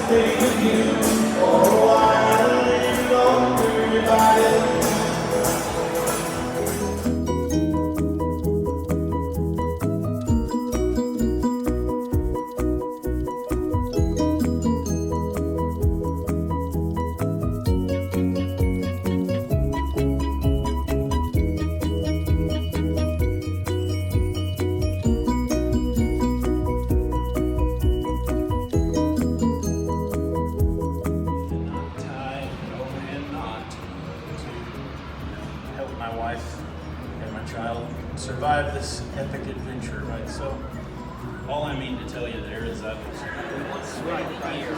stay with you for a while. You don't worry about it. My wife and my child survive this epic adventure, right? So all I mean to tell you there is that it's right here.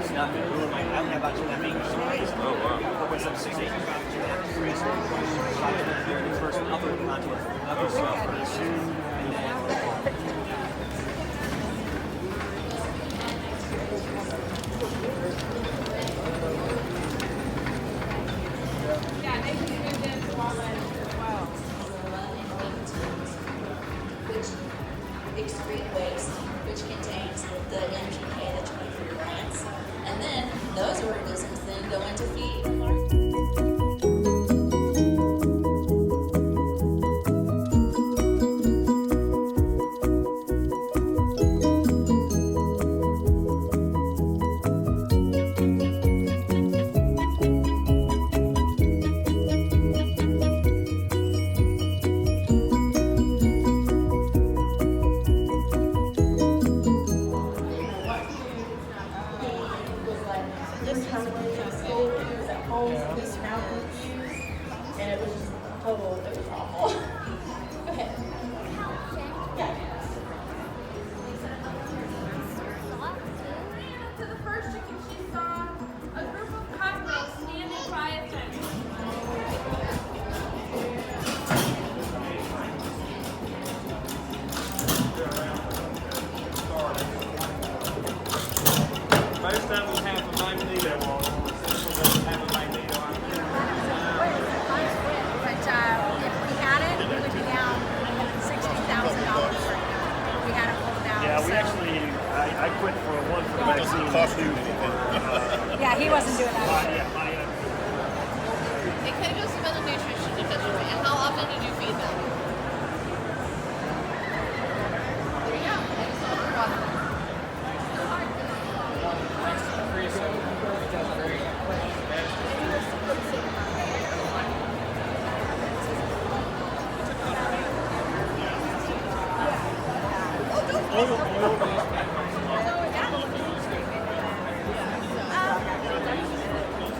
It's nothing. I don't have about that. Oh wow. What's up, 60? First other stuff. And then excrete waste, which contains the NPK that you need for your plants, and then those organisms then go into feed. And it was just total, it was awful. Go ahead. Yeah. To the first chicken, she saw a group of cockerels standing by a fence. most of them have a magneto on. This one doesn't have a magneto on. But if we had it, we would be down $60,000 right now. We had it pulled down. Yeah, we actually, I quit for one for the vaccine. Cost you anything. Yeah, he wasn't doing that. It could have just been a nutrition deficiency. And how often did you feed them? There you go. I just thought it was.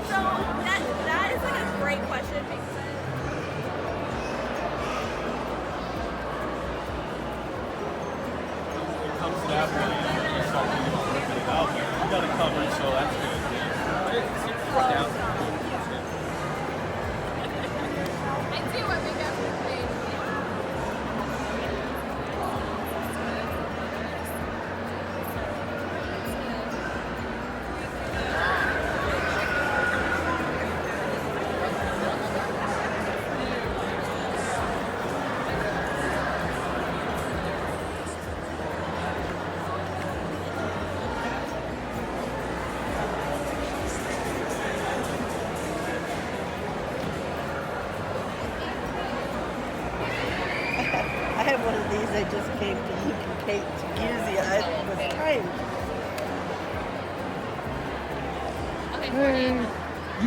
So that is like a great question because It comes to that point, you start thinking about working it out. You got it covered, so that's good. It's worked out. I see what we got for today. I have one of these. I just came to Luke and Kate to use the was trying.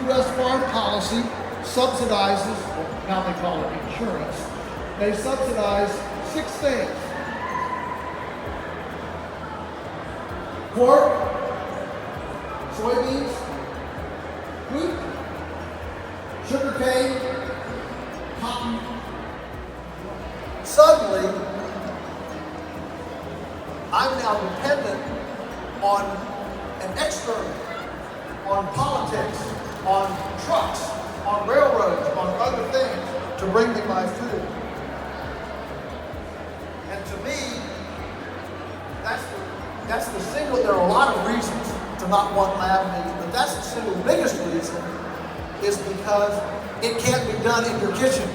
U.S. foreign policy subsidizes, or now they call it insurance, they subsidize 6 things. Pork, soybeans, wheat, sugarcane, cotton. Suddenly, I'm now dependent on an external, on politics, on trucks, on railroads, on other things to bring me my food. And to me, that's the single, there are a lot of reasons to not want lab meat, but that's the single biggest reason is because it can't be done in your kitchen.